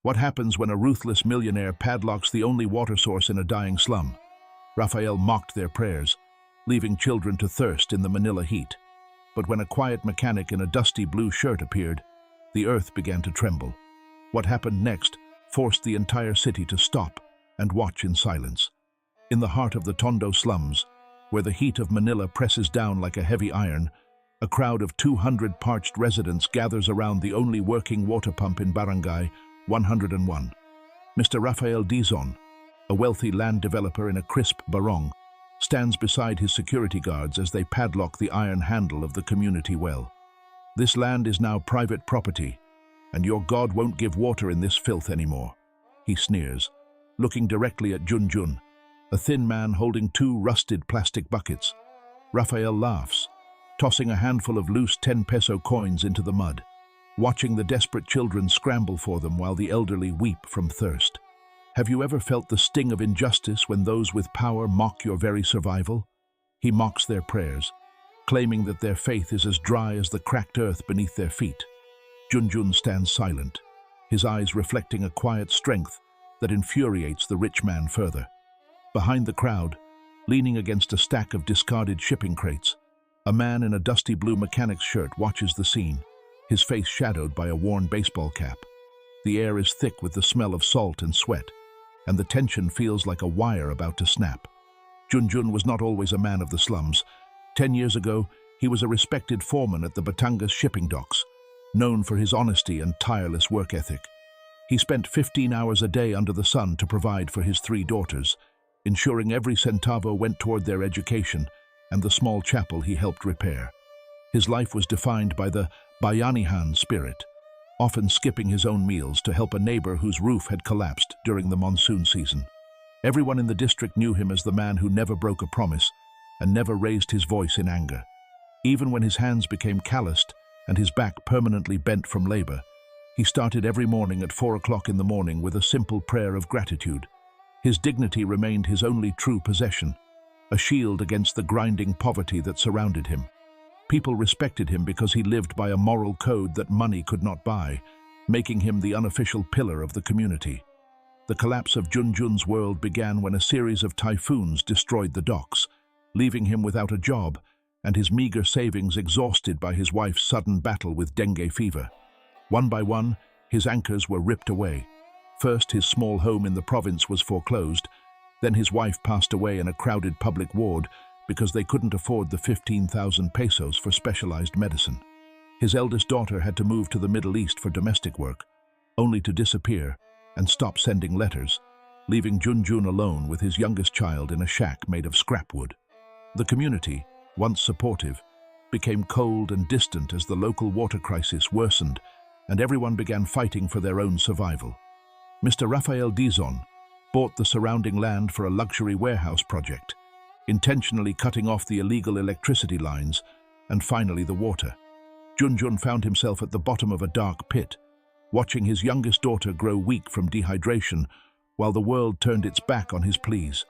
What happens when a ruthless millionaire padlocks the only water source in a dying slum? Raphael mocked their prayers, leaving children to thirst in the Manila heat. But when a quiet mechanic in a dusty blue shirt appeared, the earth began to tremble. What happened next forced the entire city to stop and watch in silence. In the heart of the Tondo slums, where the heat of Manila presses down like a heavy iron, a crowd of 200 parched residents gathers around the only working water pump in Barangay 101. Mr. Rafael Dizon, a wealthy land developer in a crisp barong, stands beside his security guards as they padlock the iron handle of the community well. This land is now private property, and your God won't give water in this filth anymore, he sneers, looking directly at Junjun, a thin man holding two rusted plastic buckets. Rafael laughs, tossing a handful of loose 10-peso coins into the mud, watching the desperate children scramble for them while the elderly weep from thirst. Have you ever felt the sting of injustice when those with power mock your very survival? He mocks their prayers, claiming that their faith is as dry as the cracked earth beneath their feet. Junjun stands silent, his eyes reflecting a quiet strength that infuriates the rich man further. Behind the crowd, leaning against a stack of discarded shipping crates, a man in a dusty blue mechanic's shirt watches the scene, his face shadowed by a worn baseball cap. The air is thick with the smell of salt and sweat, and the tension feels like a wire about to snap. Junjun was not always a man of the slums. 10 years ago, he was a respected foreman at the Batangas shipping docks, known for his honesty and tireless work ethic. He spent 15 hours a day under the sun to provide for his 3 daughters, ensuring every centavo went toward their education and the small chapel he helped repair. His life was defined by the Bayanihan spirit, often skipping his own meals to help a neighbor whose roof had collapsed during the monsoon season. Everyone in the district knew him as the man who never broke a promise and never raised his voice in anger. Even when his hands became calloused and his back permanently bent from labor, he started every morning at 4 o'clock in the morning with a simple prayer of gratitude. His dignity remained his only true possession, a shield against the grinding poverty that surrounded him. People respected him because he lived by a moral code that money could not buy, making him the unofficial pillar of the community. The collapse of Junjun's world began when a series of typhoons destroyed the docks, leaving him without a job and his meager savings exhausted by his wife's sudden battle with dengue fever. One by one, his anchors were ripped away. First, his small home in the province was foreclosed, then his wife passed away in a crowded public ward because they couldn't afford the 15,000 pesos for specialized medicine. His eldest daughter had to move to the Middle East for domestic work, only to disappear and stop sending letters, leaving Junjun alone with his youngest child in a shack made of scrap wood. The community, once supportive, became cold and distant as the local water crisis worsened and everyone began fighting for their own survival. Mr. Rafael Dizon bought the surrounding land for a luxury warehouse project, intentionally cutting off the illegal electricity lines and finally the water. Junjun found himself at the bottom of a dark pit, watching his youngest daughter grow weak from dehydration while the world turned its back on his pleas.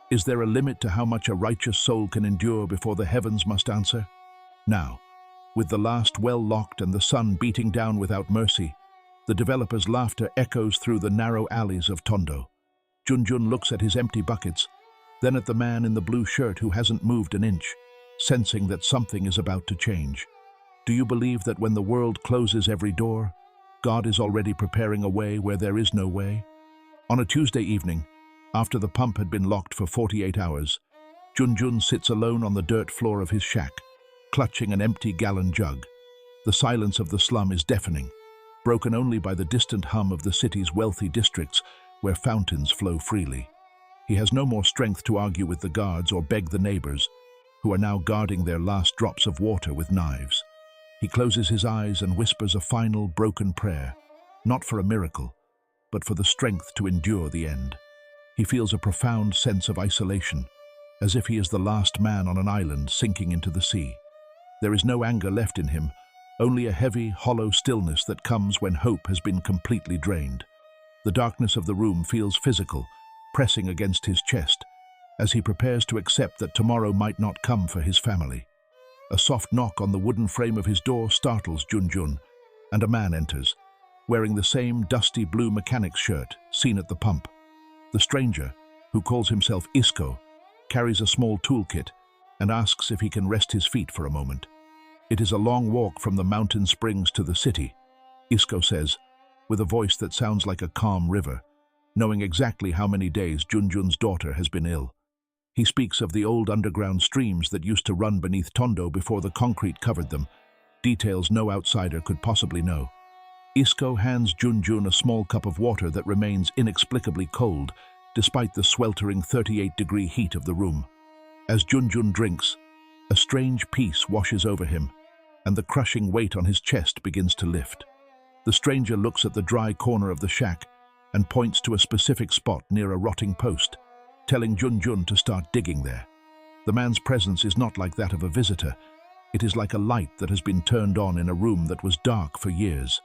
Is there a limit to how much a righteous soul can endure before the heavens must answer? Now, with the last well locked and the sun beating down without mercy, the developer's laughter echoes through the narrow alleys of Tondo. Junjun looks at his empty buckets, then at the man in the blue shirt who hasn't moved an inch, sensing that something is about to change. Do you believe that when the world closes every door, God is already preparing a way where there is no way? On a Tuesday evening, after the pump had been locked for 48 hours, Junjun sits alone on the dirt floor of his shack, clutching an empty gallon jug. The silence of the slum is deafening, broken only by the distant hum of the city's wealthy districts where fountains flow freely. He has no more strength to argue with the guards or beg the neighbors, who are now guarding their last drops of water with knives. He closes his eyes and whispers a final broken prayer, not for a miracle, but for the strength to endure the end. He feels a profound sense of isolation, as if he is the last man on an island sinking into the sea. There is no anger left in him, only a heavy, hollow stillness that comes when hope has been completely drained. The darkness of the room feels physical, pressing against his chest, as he prepares to accept that tomorrow might not come for his family. A soft knock on the wooden frame of his door startles Junjun, and a man enters, wearing the same dusty blue mechanic's shirt seen at the pump. The stranger, who calls himself Isco, carries a small toolkit and asks if he can rest his feet for a moment. It is a long walk from the mountain springs to the city, Isco says, with a voice that sounds like a calm river, knowing exactly how many days Junjun's daughter has been ill. He speaks of the old underground streams that used to run beneath Tondo before the concrete covered them, details no outsider could possibly know. Isco hands Junjun a small cup of water that remains inexplicably cold, despite the sweltering 38-degree heat of the room. As Junjun drinks, a strange peace washes over him, and the crushing weight on his chest begins to lift. The stranger looks at the dry corner of the shack and points to a specific spot near a rotting post, telling Junjun to start digging there. The man's presence is not like that of a visitor. It is like a light that has been turned on in a room that was dark for years.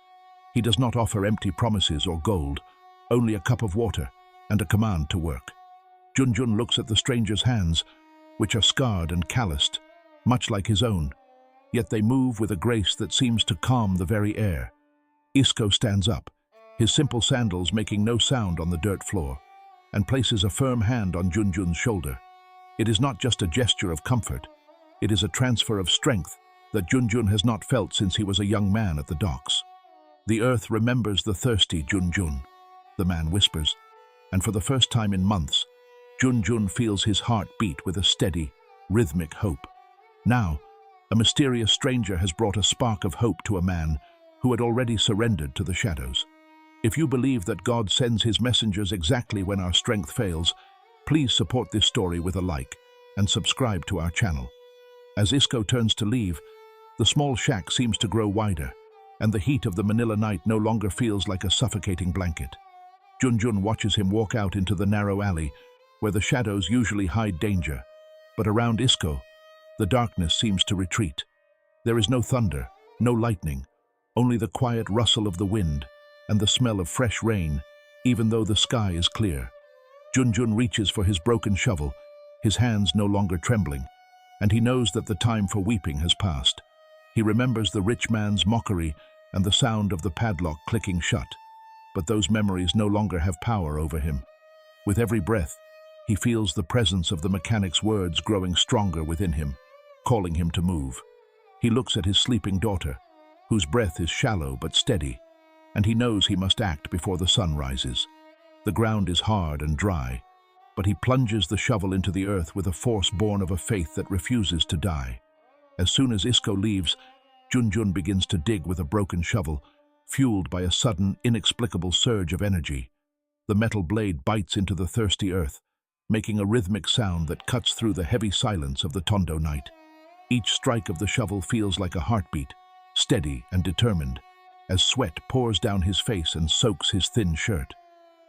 He does not offer empty promises or gold, only a cup of water and a command to work. Junjun looks at the stranger's hands, which are scarred and calloused, much like his own, yet they move with a grace that seems to calm the very air. Isco stands up, his simple sandals making no sound on the dirt floor, and places a firm hand on Junjun's shoulder. It is not just a gesture of comfort, it is a transfer of strength that Junjun has not felt since he was a young man at the docks. The earth remembers the thirsty Junjun, the man whispers, and for the first time in months, Junjun feels his heart beat with a steady, rhythmic hope. Now, a mysterious stranger has brought a spark of hope to a man who had already surrendered to the shadows. If you believe that God sends his messengers exactly when our strength fails, please support this story with a like and subscribe to our channel. As Isco turns to leave, the small shack seems to grow wider, and the heat of the Manila night no longer feels like a suffocating blanket. Junjun watches him walk out into the narrow alley where the shadows usually hide danger, but around Isco, the darkness seems to retreat. There is no thunder, no lightning, only the quiet rustle of the wind and the smell of fresh rain, even though the sky is clear. Junjun reaches for his broken shovel, his hands no longer trembling, and he knows that the time for weeping has passed. He remembers the rich man's mockery and the sound of the padlock clicking shut, but those memories no longer have power over him. With every breath, he feels the presence of the mechanic's words growing stronger within him, calling him to move. He looks at his sleeping daughter, whose breath is shallow but steady, and he knows he must act before the sun rises. The ground is hard and dry, but he plunges the shovel into the earth with a force born of a faith that refuses to die. As soon as Isco leaves, Junjun begins to dig with a broken shovel, fueled by a sudden, inexplicable surge of energy. The metal blade bites into the thirsty earth, making a rhythmic sound that cuts through the heavy silence of the Tondo night. Each strike of the shovel feels like a heartbeat, steady and determined, as sweat pours down his face and soaks his thin shirt.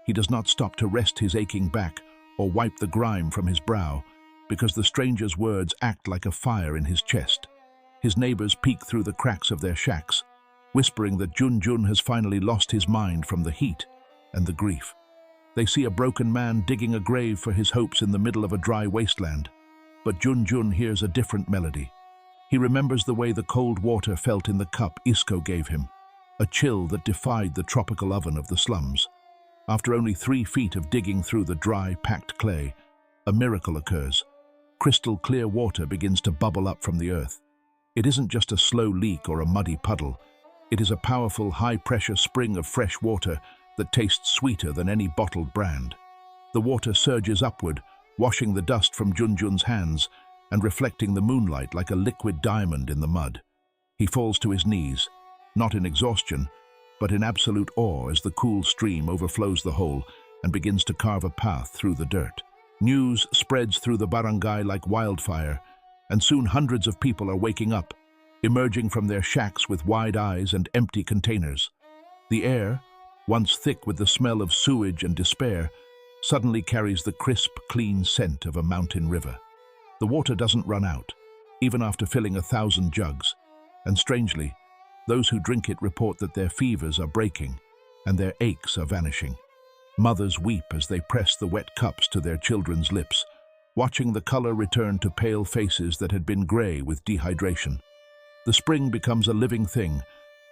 He does not stop to rest his aching back or wipe the grime from his brow, because the stranger's words act like a fire in his chest. His neighbors peek through the cracks of their shacks, whispering that Junjun has finally lost his mind from the heat and the grief. They see a broken man digging a grave for his hopes in the middle of a dry wasteland, but Junjun hears a different melody. He remembers the way the cold water felt in the cup Isco gave him, a chill that defied the tropical oven of the slums. After only 3 feet of digging through the dry, packed clay, a miracle occurs. Crystal clear water begins to bubble up from the earth. It isn't just a slow leak or a muddy puddle. It is a powerful, high-pressure spring of fresh water that tastes sweeter than any bottled brand. The water surges upward, washing the dust from Junjun's hands and reflecting the moonlight like a liquid diamond in the mud. He falls to his knees, not in exhaustion, but in absolute awe as the cool stream overflows the hole and begins to carve a path through the dirt. News spreads through the barangay like wildfire, and soon hundreds of people are waking up, emerging from their shacks with wide eyes and empty containers. The air, once thick with the smell of sewage and despair, suddenly carries the crisp, clean scent of a mountain river. The water doesn't run out, even after filling 1,000 jugs, and strangely, those who drink it report that their fevers are breaking and their aches are vanishing. Mothers weep as they press the wet cups to their children's lips, watching the color return to pale faces that had been gray with dehydration. The spring becomes a living thing,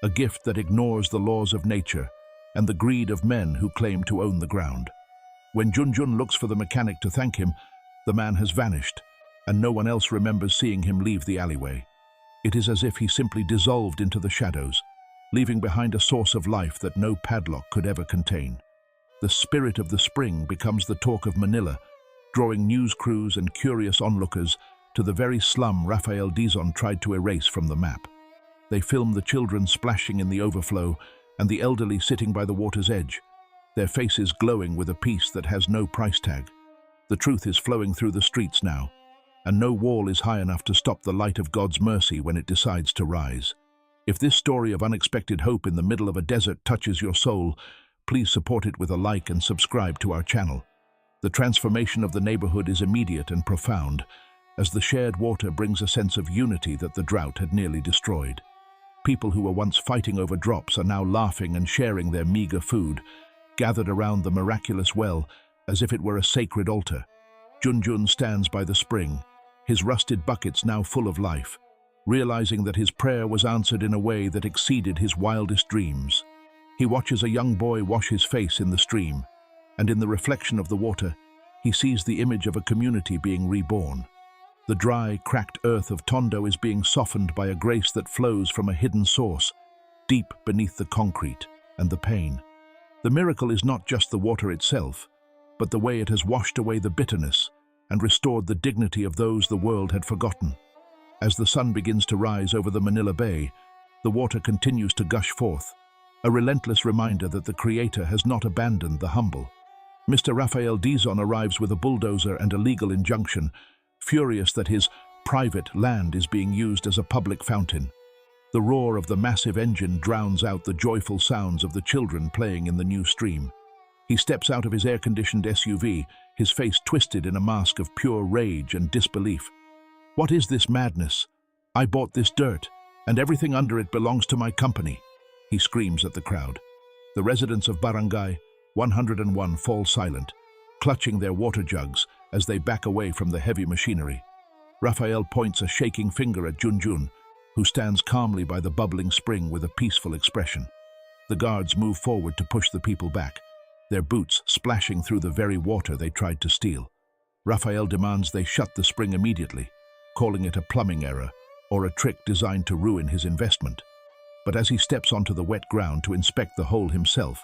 a gift that ignores the laws of nature and the greed of men who claim to own the ground. When Junjun looks for the mechanic to thank him, the man has vanished, and no one else remembers seeing him leave the alleyway. It is as if he simply dissolved into the shadows, leaving behind a source of life that no padlock could ever contain. The spirit of the spring becomes the talk of Manila, drawing news crews and curious onlookers to the very slum Rafael Dizon tried to erase from the map. They film the children splashing in the overflow and the elderly sitting by the water's edge, their faces glowing with a peace that has no price tag. The truth is flowing through the streets now, and no wall is high enough to stop the light of God's mercy when it decides to rise. If this story of unexpected hope in the middle of a desert touches your soul, please support it with a like and subscribe to our channel. The transformation of the neighborhood is immediate and profound, as the shared water brings a sense of unity that the drought had nearly destroyed. People who were once fighting over drops are now laughing and sharing their meager food, gathered around the miraculous well as if it were a sacred altar. Junjun stands by the spring, his rusted buckets now full of life, realizing that his prayer was answered in a way that exceeded his wildest dreams. He watches a young boy wash his face in the stream, and in the reflection of the water, he sees the image of a community being reborn. The dry, cracked earth of Tondo is being softened by a grace that flows from a hidden source, deep beneath the concrete and the pain. The miracle is not just the water itself, but the way it has washed away the bitterness and restored the dignity of those the world had forgotten. As the sun begins to rise over the Manila Bay, the water continues to gush forth, a relentless reminder that the Creator has not abandoned the humble. Mr. Rafael Dizon arrives with a bulldozer and a legal injunction, furious that his private land is being used as a public fountain. The roar of the massive engine drowns out the joyful sounds of the children playing in the new stream. He steps out of his air-conditioned SUV, his face twisted in a mask of pure rage and disbelief. "What is this madness? I bought this dirt, and everything under it belongs to my company," he screams at the crowd. The residents of Barangay 101 fall silent, clutching their water jugs as they back away from the heavy machinery. Rafael points a shaking finger at Junjun, who stands calmly by the bubbling spring with a peaceful expression. The guards move forward to push the people back, their boots splashing through the very water they tried to steal. Rafael demands they shut the spring immediately, calling it a plumbing error or a trick designed to ruin his investment. But as he steps onto the wet ground to inspect the hole himself,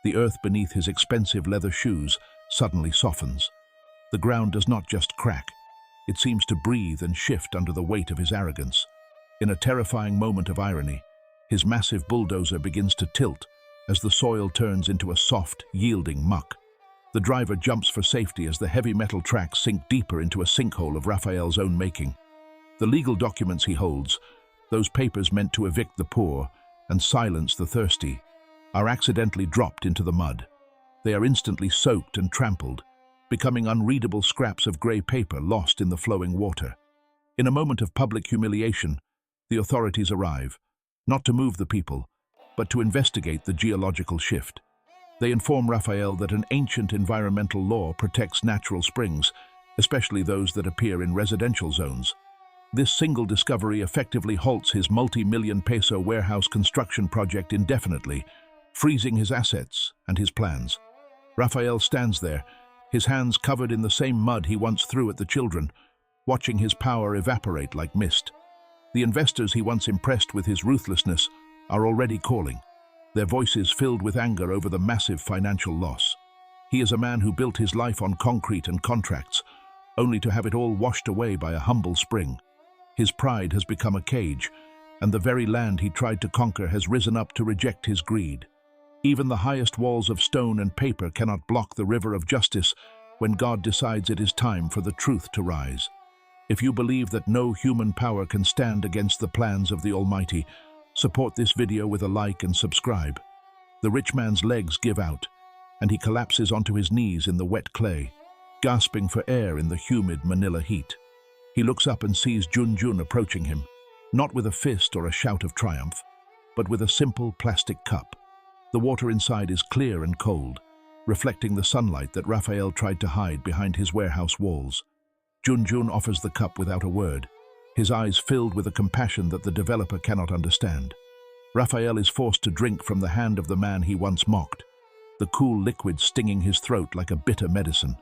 the earth beneath his expensive leather shoes suddenly softens. The ground does not just crack, it seems to breathe and shift under the weight of his arrogance. In a terrifying moment of irony, his massive bulldozer begins to tilt as the soil turns into a soft, yielding muck. The driver jumps for safety as the heavy metal tracks sink deeper into a sinkhole of Rafael's own making. The legal documents he holds, those papers meant to evict the poor and silence the thirsty, are accidentally dropped into the mud. They are instantly soaked and trampled, becoming unreadable scraps of grey paper lost in the flowing water. In a moment of public humiliation, the authorities arrive, not to move the people, but to investigate the geological shift. They inform Rafael that an ancient environmental law protects natural springs, especially those that appear in residential zones. This single discovery effectively halts his multi-million peso warehouse construction project indefinitely, freezing his assets and his plans. Rafael stands there, his hands covered in the same mud he once threw at the children, watching his power evaporate like mist. The investors he once impressed with his ruthlessness are already calling, their voices filled with anger over the massive financial loss. He is a man who built his life on concrete and contracts, only to have it all washed away by a humble spring. His pride has become a cage, and the very land he tried to conquer has risen up to reject his greed. Even the highest walls of stone and paper cannot block the river of justice when God decides it is time for the truth to rise. If you believe that no human power can stand against the plans of the Almighty, support this video with a like and subscribe. The rich man's legs give out, and he collapses onto his knees in the wet clay, gasping for air in the humid Manila heat. He looks up and sees Junjun approaching him, not with a fist or a shout of triumph, but with a simple plastic cup. The water inside is clear and cold, reflecting the sunlight that Rafael tried to hide behind his warehouse walls. Junjun offers the cup without a word, his eyes filled with a compassion that the developer cannot understand. Raphael is forced to drink from the hand of the man he once mocked, the cool liquid stinging his throat like a bitter medicine.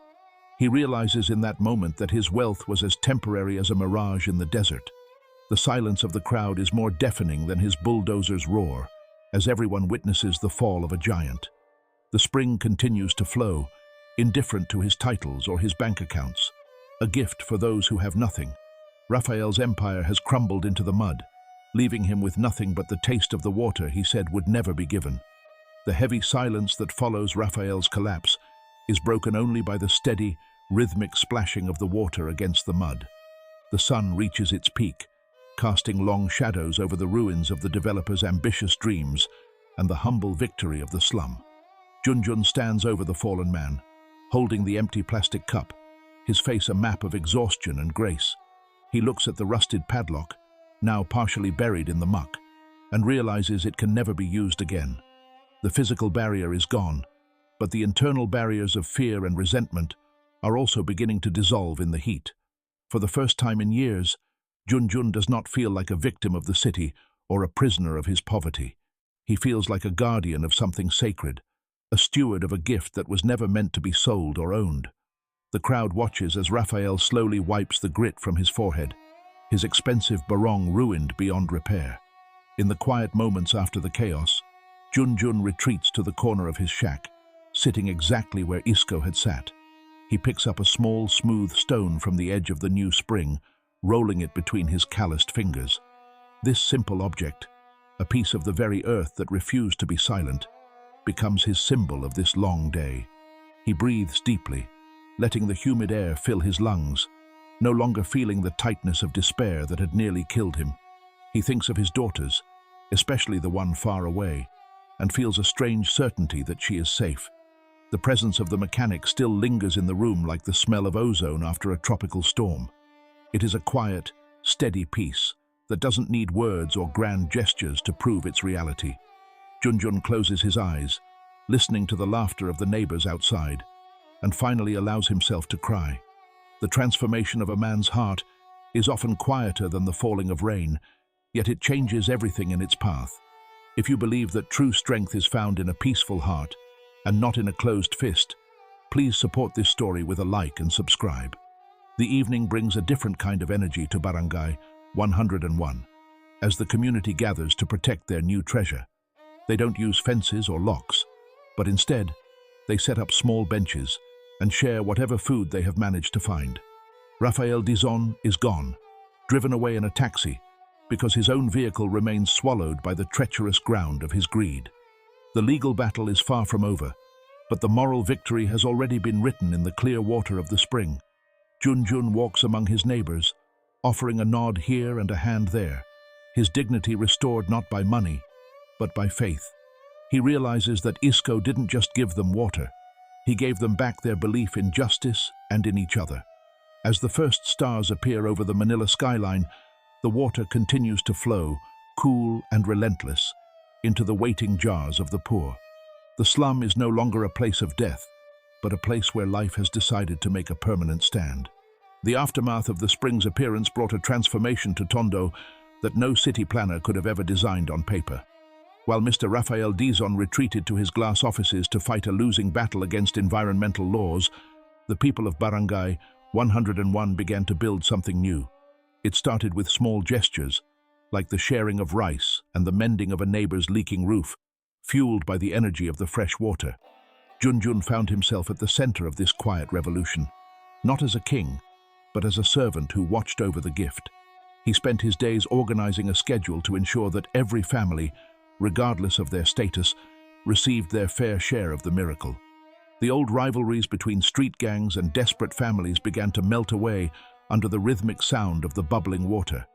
He realizes in that moment that his wealth was as temporary as a mirage in the desert. The silence of the crowd is more deafening than his bulldozer's roar, as everyone witnesses the fall of a giant. The spring continues to flow, indifferent to his titles or his bank accounts, a gift for those who have nothing. Raphael's empire has crumbled into the mud, leaving him with nothing but the taste of the water he said would never be given. The heavy silence that follows Raphael's collapse is broken only by the steady, rhythmic splashing of the water against the mud. The sun reaches its peak, casting long shadows over the ruins of the developer's ambitious dreams and the humble victory of the slum. Junjun stands over the fallen man, holding the empty plastic cup, his face a map of exhaustion and grace. He looks at the rusted padlock, now partially buried in the muck, and realizes it can never be used again. The physical barrier is gone, but the internal barriers of fear and resentment are also beginning to dissolve in the heat. For the first time in years, Junjun does not feel like a victim of the city or a prisoner of his poverty. He feels like a guardian of something sacred, a steward of a gift that was never meant to be sold or owned. The crowd watches as Raphael slowly wipes the grit from his forehead, his expensive barong ruined beyond repair. In the quiet moments after the chaos, Junjun retreats to the corner of his shack, sitting exactly where Isco had sat. He picks up a small, smooth stone from the edge of the new spring, rolling it between his calloused fingers. This simple object, a piece of the very earth that refused to be silent, becomes his symbol of this long day. He breathes deeply, letting the humid air fill his lungs, no longer feeling the tightness of despair that had nearly killed him. He thinks of his daughters, especially the one far away, and feels a strange certainty that she is safe. The presence of the mechanic still lingers in the room like the smell of ozone after a tropical storm. It is a quiet, steady peace that doesn't need words or grand gestures to prove its reality. Junjun closes his eyes, listening to the laughter of the neighbors outside, and finally allows himself to cry. The transformation of a man's heart is often quieter than the falling of rain, yet it changes everything in its path. If you believe that true strength is found in a peaceful heart and not in a closed fist, please support this story with a like and subscribe. The evening brings a different kind of energy to Barangay 101, as the community gathers to protect their new treasure. They don't use fences or locks, but instead, they set up small benches and share whatever food they have managed to find. Raphael Dizon is gone, driven away in a taxi, because his own vehicle remains swallowed by the treacherous ground of his greed. The legal battle is far from over, but the moral victory has already been written in the clear water of the spring. Junjun walks among his neighbors, offering a nod here and a hand there, his dignity restored not by money, but by faith. He realizes that Isco didn't just give them water, he gave them back their belief in justice and in each other. As the first stars appear over the Manila skyline, the water continues to flow, cool and relentless, into the waiting jars of the poor. The slum is no longer a place of death, but a place where life has decided to make a permanent stand. The aftermath of the spring's appearance brought a transformation to Tondo that no city planner could have ever designed on paper. While Mr. Raphael Dizon retreated to his glass offices to fight a losing battle against environmental laws, the people of Barangay 101 began to build something new. It started with small gestures, like the sharing of rice and the mending of a neighbor's leaking roof, fueled by the energy of the fresh water. Junjun found himself at the center of this quiet revolution, not as a king, but as a servant who watched over the gift. He spent his days organizing a schedule to ensure that every family, regardless of their status, received their fair share of the miracle. The old rivalries between street gangs and desperate families began to melt away under the rhythmic sound of the bubbling water.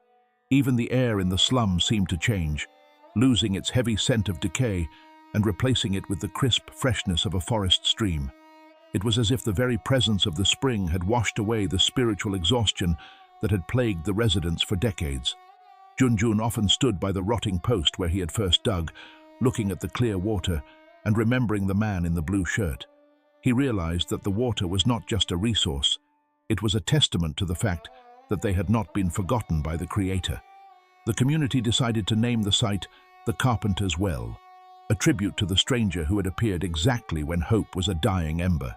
Even the air in the slum seemed to change, losing its heavy scent of decay and replacing it with the crisp freshness of a forest stream. It was as if the very presence of the spring had washed away the spiritual exhaustion that had plagued the residents for decades. Junjun often stood by the rotting post where he had first dug, looking at the clear water and remembering the man in the blue shirt. He realized that the water was not just a resource, it was a testament to the fact that they had not been forgotten by the Creator. The community decided to name the site the carpenter's well, a tribute to the stranger who had appeared exactly when hope was a dying ember.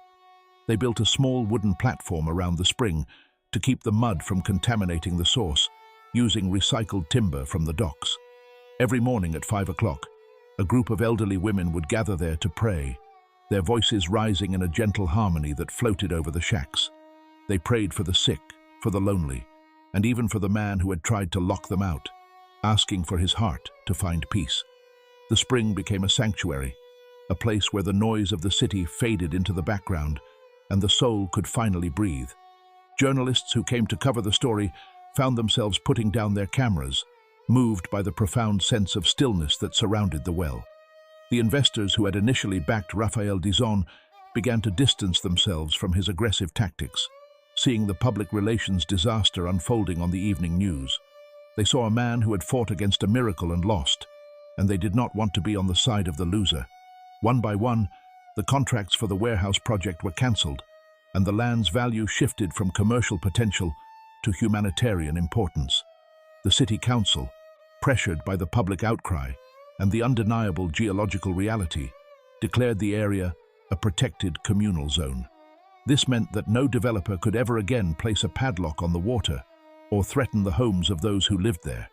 They built a small wooden platform around the spring to keep the mud from contaminating the source, using recycled timber from the docks. Every morning at 5 o'clock, a group of elderly women would gather there to pray, their voices rising in a gentle harmony that floated over the shacks. They prayed for the sick, for the lonely, and even for the man who had tried to lock them out, asking for his heart to find peace. The spring became a sanctuary, a place where the noise of the city faded into the background and the soul could finally breathe. Journalists who came to cover the story found themselves putting down their cameras, moved by the profound sense of stillness that surrounded the well. The investors who had initially backed Raphael Dizon began to distance themselves from his aggressive tactics, seeing the public relations disaster unfolding on the evening news. They saw a man who had fought against a miracle and lost, and they did not want to be on the side of the loser. One by one, the contracts for the warehouse project were cancelled, and the land's value shifted from commercial potential to humanitarian importance. The city council, pressured by the public outcry and the undeniable geological reality, declared the area a protected communal zone. This meant that no developer could ever again place a padlock on the water or threaten the homes of those who lived there.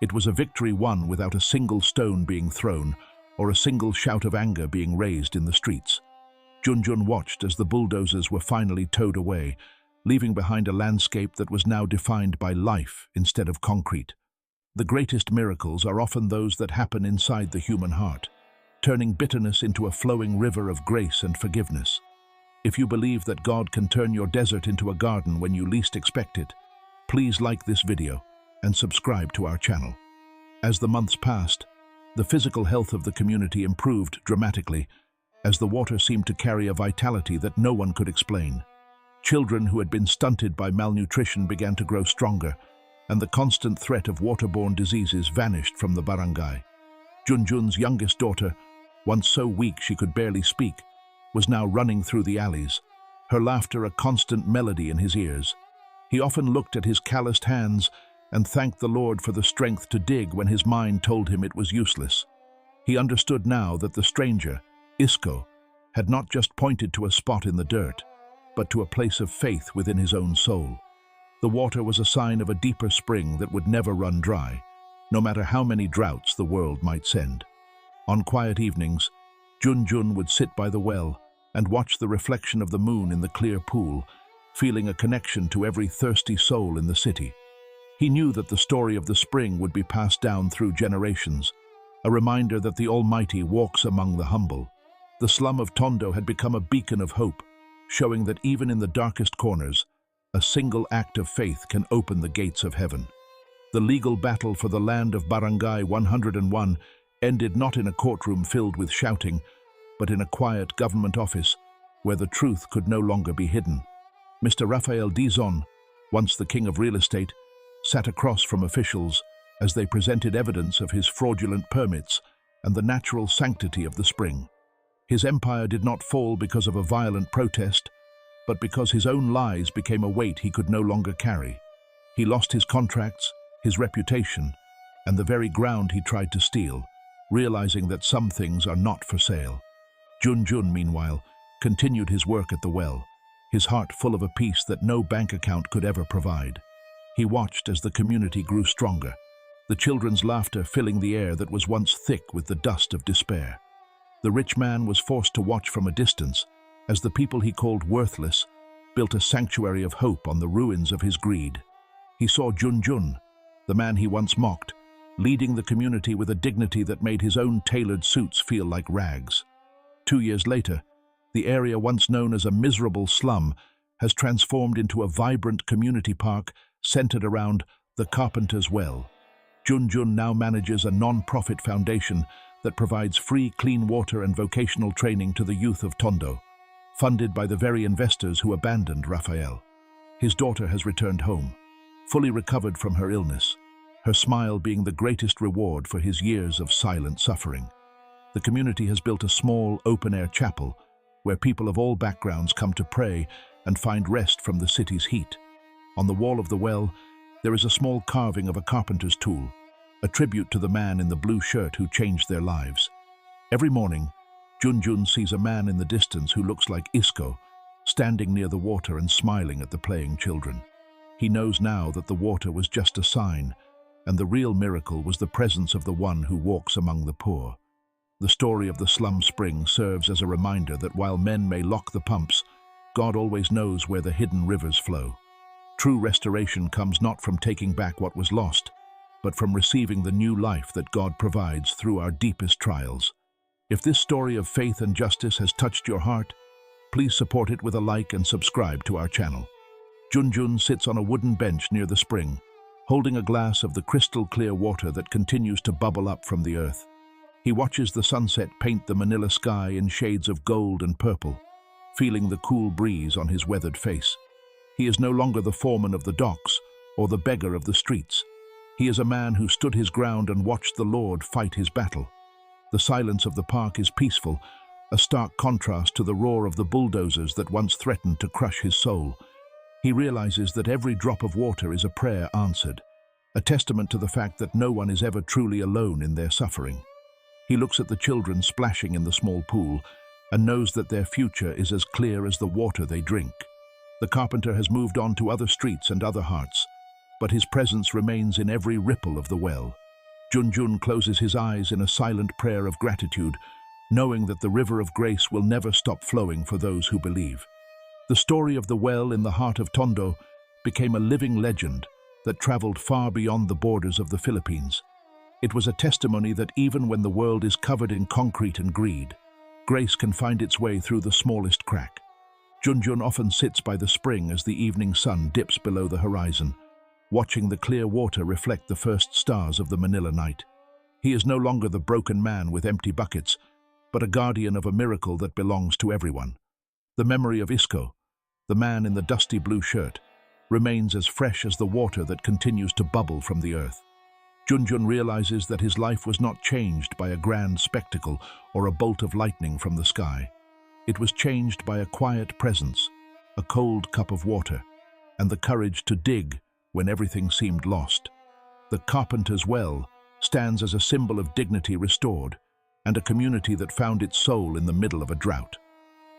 It was a victory won without a single stone being thrown or a single shout of anger being raised in the streets. Junjun watched as the bulldozers were finally towed away, leaving behind a landscape that was now defined by life instead of concrete. The greatest miracles are often those that happen inside the human heart, turning bitterness into a flowing river of grace and forgiveness. If you believe that God can turn your desert into a garden when you least expect it, please like this video and subscribe to our channel. As the months passed, the physical health of the community improved dramatically, as the water seemed to carry a vitality that no one could explain. Children who had been stunted by malnutrition began to grow stronger, and the constant threat of waterborne diseases vanished from the barangay. Junjun's youngest daughter, once so weak she could barely speak, was now running through the alleys, her laughter a constant melody in his ears. He often looked at his calloused hands and thanked the Lord for the strength to dig when his mind told him it was useless. He understood now that the stranger, Isco, had not just pointed to a spot in the dirt, but to a place of faith within his own soul. The water was a sign of a deeper spring that would never run dry, no matter how many droughts the world might send. On quiet evenings, Junjun would sit by the well and watch the reflection of the moon in the clear pool, feeling a connection to every thirsty soul in the city. He knew that the story of the spring would be passed down through generations, a reminder that the Almighty walks among the humble. The slum of Tondo had become a beacon of hope, showing that even in the darkest corners, a single act of faith can open the gates of heaven. The legal battle for the land of Barangay 101 ended not in a courtroom filled with shouting, but in a quiet government office where the truth could no longer be hidden. Mr. Raphael Dizon, once the king of real estate, sat across from officials as they presented evidence of his fraudulent permits and the natural sanctity of the spring. His empire did not fall because of a violent protest, but because his own lies became a weight he could no longer carry. He lost his contracts, his reputation, and the very ground he tried to steal, realizing that some things are not for sale. Junjun, meanwhile, continued his work at the well, his heart full of a peace that no bank account could ever provide. He watched as the community grew stronger, the children's laughter filling the air that was once thick with the dust of despair. The rich man was forced to watch from a distance as the people he called worthless built a sanctuary of hope on the ruins of his greed. He saw Junjun, the man he once mocked, leading the community with a dignity that made his own tailored suits feel like rags. 2 years later, the area once known as a miserable slum has transformed into a vibrant community park centered around the Carpenter's Well. Junjun now manages a non-profit foundation that provides free clean water and vocational training to the youth of Tondo, funded by the very investors who abandoned Raphael. His daughter has returned home, fully recovered from her illness, her smile being the greatest reward for his years of silent suffering. The community has built a small, open-air chapel where people of all backgrounds come to pray and find rest from the city's heat. On the wall of the well, there is a small carving of a carpenter's tool, a tribute to the man in the blue shirt who changed their lives. Every morning, Junjun sees a man in the distance who looks like Isko, standing near the water and smiling at the playing children. He knows now that the water was just a sign, and the real miracle was the presence of the one who walks among the poor. The story of the slum spring serves as a reminder that while men may lock the pumps, God always knows where the hidden rivers flow. True restoration comes not from taking back what was lost, but from receiving the new life that God provides through our deepest trials. If this story of faith and justice has touched your heart, please support it with a like and subscribe to our channel. Junjun sits on a wooden bench near the spring, holding a glass of the crystal-clear water that continues to bubble up from the earth. He watches the sunset paint the Manila sky in shades of gold and purple, feeling the cool breeze on his weathered face. He is no longer the foreman of the docks or the beggar of the streets. He is a man who stood his ground and watched the Lord fight his battle. The silence of the park is peaceful, a stark contrast to the roar of the bulldozers that once threatened to crush his soul. He realizes that every drop of water is a prayer answered, a testament to the fact that no one is ever truly alone in their suffering. He looks at the children splashing in the small pool and knows that their future is as clear as the water they drink. The carpenter has moved on to other streets and other hearts, but his presence remains in every ripple of the well. Junjun closes his eyes in a silent prayer of gratitude, knowing that the river of grace will never stop flowing for those who believe. The story of the well in the heart of Tondo became a living legend that traveled far beyond the borders of the Philippines. It was a testimony that even when the world is covered in concrete and greed, grace can find its way through the smallest crack. Junjun often sits by the spring as the evening sun dips below the horizon, watching the clear water reflect the first stars of the Manila night. He is no longer the broken man with empty buckets, but a guardian of a miracle that belongs to everyone. The memory of Isko, the man in the dusty blue shirt, remains as fresh as the water that continues to bubble from the earth. Junjun realizes that his life was not changed by a grand spectacle or a bolt of lightning from the sky. It was changed by a quiet presence, a cold cup of water, and the courage to dig when everything seemed lost. The carpenter's well stands as a symbol of dignity restored and a community that found its soul in the middle of a drought.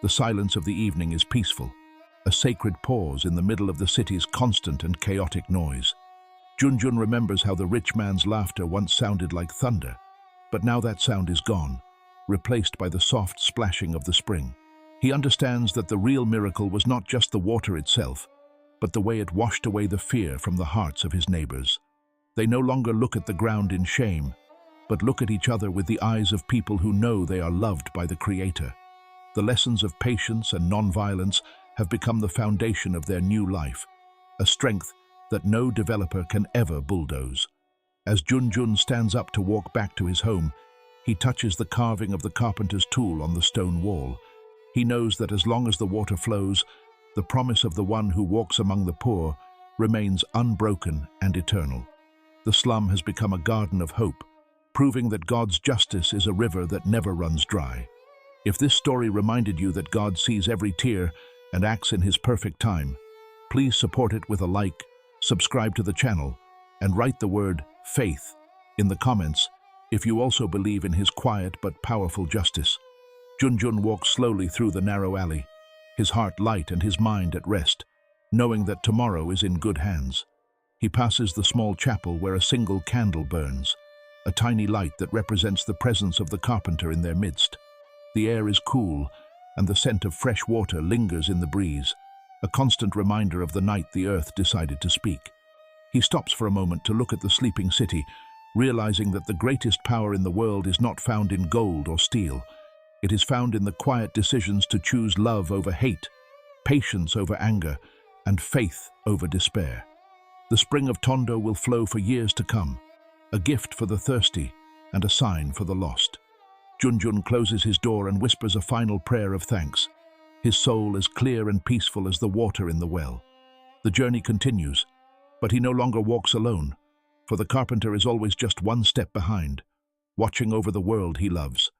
The silence of the evening is peaceful, a sacred pause in the middle of the city's constant and chaotic noise. Junjun remembers how the rich man's laughter once sounded like thunder, but now that sound is gone, replaced by the soft splashing of the spring. He understands that the real miracle was not just the water itself, but the way it washed away the fear from the hearts of his neighbors. They no longer look at the ground in shame, but look at each other with the eyes of people who know they are loved by the Creator. The lessons of patience and non-violence have become the foundation of their new life, a strength that no developer can ever bulldoze. As Junjun stands up to walk back to his home, he touches the carving of the carpenter's tool on the stone wall. He knows that as long as the water flows, the promise of the one who walks among the poor remains unbroken and eternal. The slum has become a garden of hope, proving that God's justice is a river that never runs dry. If this story reminded you that God sees every tear and acts in His perfect time, please support it with a like, subscribe to the channel, and write the word faith in the comments if you also believe in His quiet but powerful justice. Junjun walks slowly through the narrow alley, his heart light and his mind at rest, knowing that tomorrow is in good hands. He passes the small chapel where a single candle burns, a tiny light that represents the presence of the carpenter in their midst. The air is cool, and the scent of fresh water lingers in the breeze, a constant reminder of the night the earth decided to speak. He stops for a moment to look at the sleeping city, realizing that the greatest power in the world is not found in gold or steel. It is found in the quiet decisions to choose love over hate, patience over anger, and faith over despair. The spring of Tondo will flow for years to come, a gift for the thirsty and a sign for the lost. Junjun closes his door and whispers a final prayer of thanks, his soul as clear and peaceful as the water in the well. The journey continues, but he no longer walks alone, for the carpenter is always just one step behind, watching over the world he loves.